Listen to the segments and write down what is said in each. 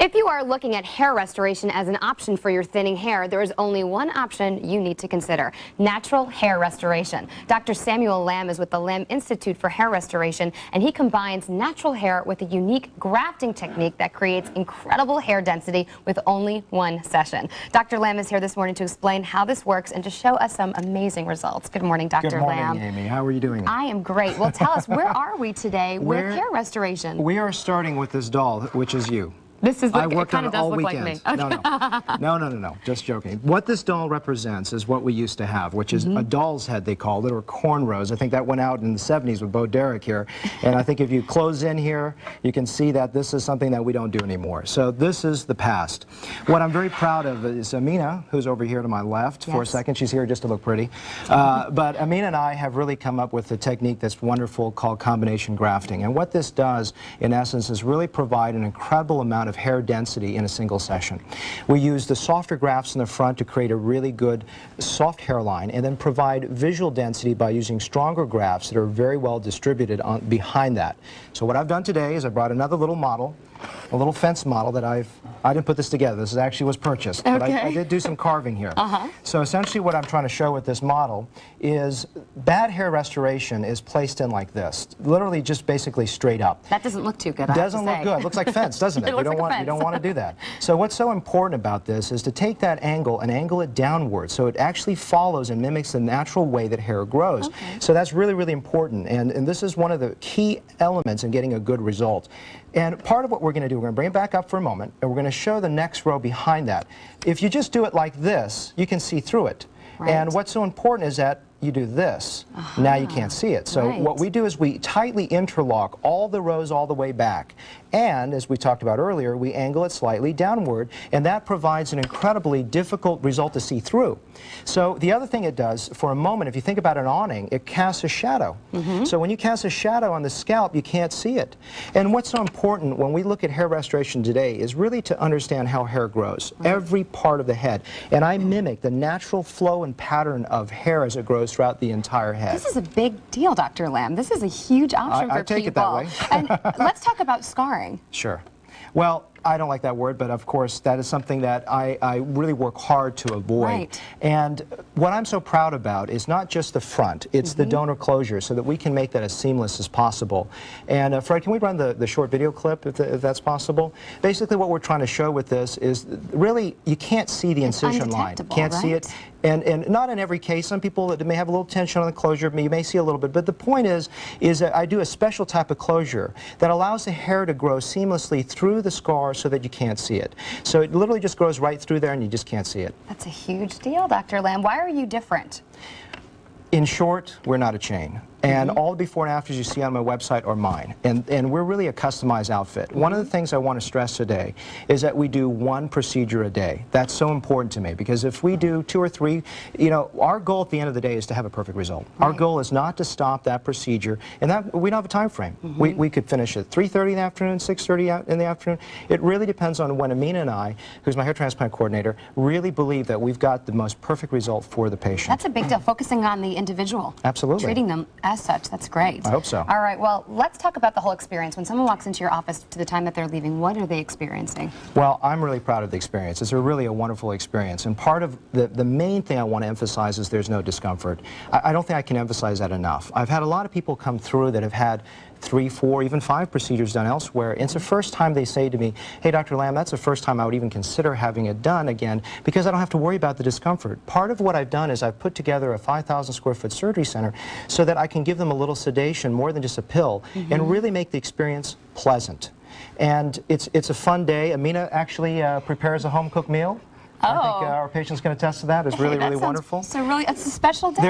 If you are looking at hair restoration as an option for your thinning hair, there is only one option you need to consider: natural hair restoration. Dr. Samuel Lamb is with the Lamb Institute for Hair Restoration, and he combines natural hair with a unique grafting technique that creates incredible hair density with only one session. Dr. Lamb is here this morning to explain how this works and to show us some amazing results. Good morning, Dr. Good morning, Lamb. Amy. How are you doing? I am great. Well, tell us, where are we today with hair restoration? We are starting with this doll, which is you. This is I it worked kind on of it does all look weekend. like me. Okay. No, just joking. What this doll represents is what we used to have, which is a doll's head, they called it, or cornrows. I think that went out in the 70s with Bo Derek here. And I think if you close in here, you can see that this is something that we don't do anymore. So this is the past. What I'm very proud of is Amina, who's over here to my left. For a second, she's here just to look pretty. But Amina and I have really come up with a technique that's wonderful called combination grafting. And what this does, in essence, is really provide an incredible amount of hair density in a single session. We use the softer grafts in the front to create a really good soft hairline, and then provide visual density by using stronger grafts that are very well distributed behind that. So what I've done today is I brought another little model, a little fence model that I didn't put this together. This actually was purchased, but I did do some carving here. So essentially what I'm trying to show with this model is bad hair restoration is placed in like this, literally just basically straight up. That doesn't look too good. Doesn't look good. It looks like fence, doesn't it? You don't want to do that. So what's so important about this is to take that angle and angle it downward, so it actually follows and mimics the natural way that hair grows. So that's really, really important, and this is one of the key elements in getting a good result. And part of what we're going to do, we're going to bring it back up for a moment, and we're going to show the next row behind that. If you just do it like this, you can see through it. And what's so important is that you do this. Now you can't see it. So what we do is we tightly interlock all the rows all the way back. And as we talked about earlier, we angle it slightly downward, and that provides an incredibly difficult result to see through. So the other thing it does, for a moment, if you think about an awning, it casts a shadow. So when you cast a shadow on the scalp, you can't see it. And what's so important when we look at hair restoration today is really to understand how hair grows, every part of the head. And I mimic the natural flow and pattern of hair as it grows throughout the entire head. This is a big deal, Dr. Lamb. This is a huge option for people. I take it that way. And let's talk about scarring. Sure. Well, I don't like that word, but of course that is something that I really work hard to avoid. And what I'm so proud about is not just the front, it's the donor closure, so that we can make that as seamless as possible. And Fred, can we run the short video clip if that's possible? Basically what we're trying to show with this is really you can't see the incision line. Can't see it. And not in every case. Some people that may have a little tension on the closure, you may see a little bit, but the point is that I do a special type of closure that allows the hair to grow seamlessly through the scar so that you can't see it. So it literally just grows right through there and you just can't see it. That's a huge deal, Dr. Lamb. Why are you different? In short, we're not a chain. And all the before and afters you see on my website are mine. And we're really a customized outfit. One of the things I want to stress today is that we do one procedure a day. That's so important to me, because if we do 2 or 3, you know, our goal at the end of the day is to have a perfect result. Our goal is not to stop that procedure, and that we don't have a time frame. We could finish at 3:30 in the afternoon, 6:30 in the afternoon. It really depends on when Amina and I, who's my hair transplant coordinator, really believe that we've got the most perfect result for the patient. That's a big deal, focusing on the individual. Absolutely. Treating them as such. That's great. I hope so. All right, well, let's talk about the whole experience. When someone walks into your office to the time that they're leaving, what are they experiencing? Well, I'm really proud of the experience. It's really a wonderful experience. And part of the main thing I want to emphasize is there's no discomfort. I don't think I can emphasize that enough. I've had a lot of people come through that have had 3, 4, even 5 procedures done elsewhere. It's the first time they say to me, hey, Dr. Lamb, that's the first time I would even consider having it done again, because I don't have to worry about the discomfort. Part of what I've done is I've put together a 5,000 square foot surgery center so that I can give them a little sedation, more than just a pill, and really make the experience pleasant. And it's a fun day. Amina actually prepares a home-cooked meal. I think our patient's going to attest to that. It's really, really wonderful. So really, it's a special day.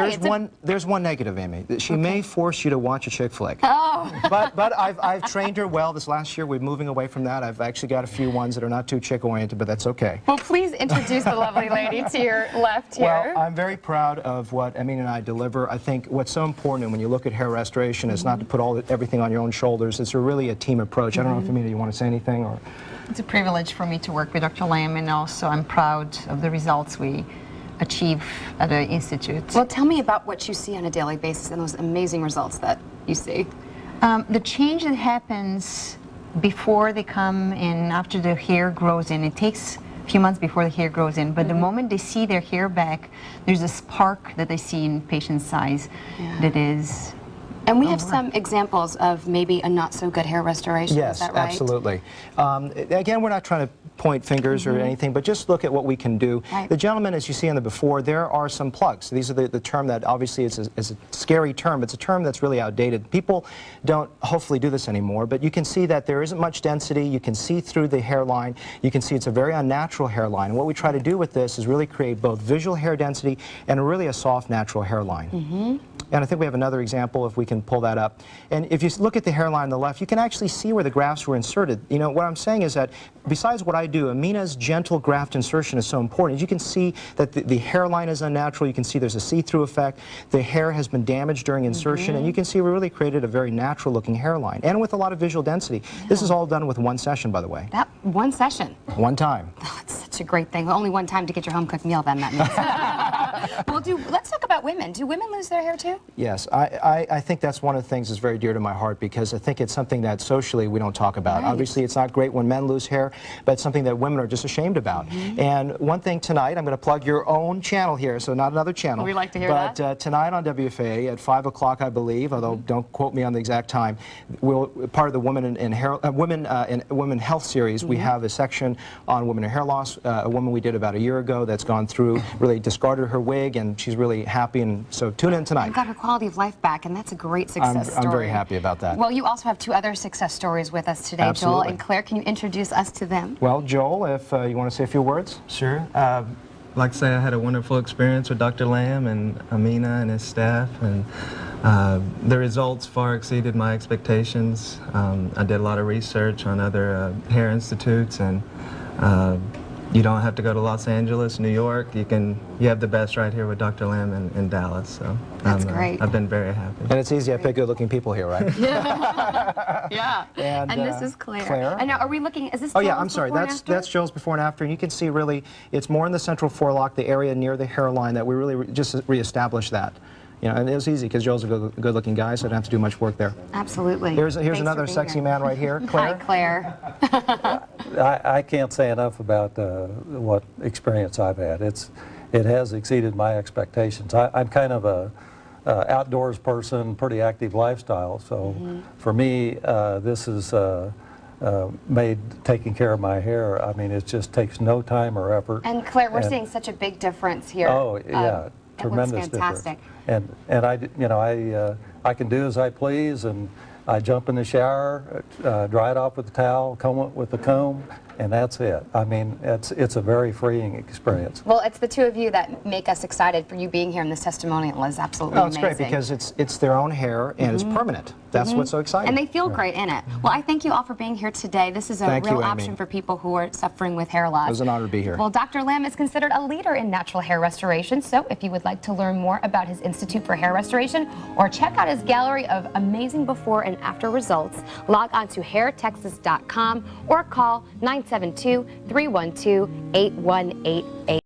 There's one negative, Amy. She may force you to watch a chick flick. But I've trained her well. This last year, we're moving away from that. I've actually got a few ones that are not too chick-oriented, but that's okay. Well, please introduce the lovely lady to your left here. Well, I'm very proud of what Amina and I deliver. I think what's so important when you look at hair restoration is not to put everything on your own shoulders. It's really a team approach. I don't know if, Amina, you want to say anything? Or it's a privilege for me to work with Dr. Lamb, and also I'm proud of the results we achieve at the Institute. Well, tell me about what you see on a daily basis and those amazing results that you see. The change that happens before they come and after the hair grows in. It takes a few months before the hair grows in, but the moment they see their hair back, there's a spark that they see in patients' eyes that is. And we have some examples of maybe a not so good hair restoration. Yes, is that right? absolutely. Again, we're not trying to point fingers or anything, but just look at what we can do. Right. The gentleman, as you see in the before, there are some plugs. These are the term that obviously is a scary term. It's a term that's really outdated. People don't hopefully do this anymore, but you can see that there isn't much density. You can see through the hairline. You can see it's a very unnatural hairline. And what we try to do with this is really create both visual hair density and really a soft, natural hairline. And I think we have another example if we can pull that up. And if you look at the hairline on the left, you can actually see where the grafts were inserted. You know, what I'm saying is that besides what I do, Amina's gentle graft insertion is so important. As you can see that the hairline is unnatural. You can see there's a see-through effect. The hair has been damaged during insertion. And you can see we really created a very natural looking hairline and with a lot of visual density. This is all done with one session, by the way. That one session. One time. Oh, it's such a great thing. Only one time to get your home-cooked meal, then, that means. Well, let's talk about women. Do women lose their hair, too? Yes, I think that's one of the things that's very dear to my heart because I think it's something that socially we don't talk about. Right. Obviously, it's not great when men lose hair, but it's something that women are just ashamed about. And one thing tonight, I'm going to plug your own channel here, so not another channel. We like to hear but, that. Tonight on WFA at 5 o'clock, I believe, although don't quote me on the exact time, part of the Women in Women Health series, we have a section on women and hair loss. A woman we did about a year ago that's gone through, really discarded her wig, and she's really happy. And so tune in tonight. I've got her quality of life back, and that's a great success story. I'm very happy about that. Well, you also have two other success stories with us today, Absolutely. Joel and Claire. Can you introduce us to them? Well, Joel, if you want to say a few words. Sure. Like I say, I had a wonderful experience with Dr. Lamb and Amina and his staff, and the results far exceeded my expectations. I did a lot of research on other hair institutes, and you don't have to go to Los Angeles, New York. You have the best right here with Dr. Lamb in Dallas. So That's great. I've been very happy. And it's easy. I pick good-looking people here, right? Yeah. And, this is Claire. Claire. And now, are we looking? Is this? Oh yeah, Joel's I'm sorry. before and after? That's Joel's before and after, and you can see really it's more in the central forelock, the area near the hairline, that we really just reestablished that. You know, and it was easy because Joel's a good-looking guy, so I don't have to do much work there. Absolutely. Here's Thanks another for being sexy here. man right here, Hi, Claire. Claire. I can't say enough about what experience I've had. It has exceeded my expectations. I'm kind of a outdoors person, pretty active lifestyle, so for me this is made taking care of my hair. I mean, it just takes no time or effort. And Claire, we're seeing such a big difference here. Oh yeah, tremendous it looks fantastic. difference. And I can do as I please, and I jump in the shower, dry it off with a towel, comb it with a comb, and that's it. I mean, it's a very freeing experience. Well, it's the two of you that make us excited for you being here, and this testimonial is absolutely Oh, it's amazing. great because it's their own hair and it's permanent. That's what's so exciting. And they feel great in it. Well, I thank you all for being here today. This is a Thank real you, Amy. option for people who are suffering with hair loss. It was an honor to be here. Well, Dr. Lamb is considered a leader in natural hair restoration, so if you would like to learn more about his Institute for Hair Restoration or check out his gallery of amazing before and after results, log on to hairtexas.com or call 972-312-8188.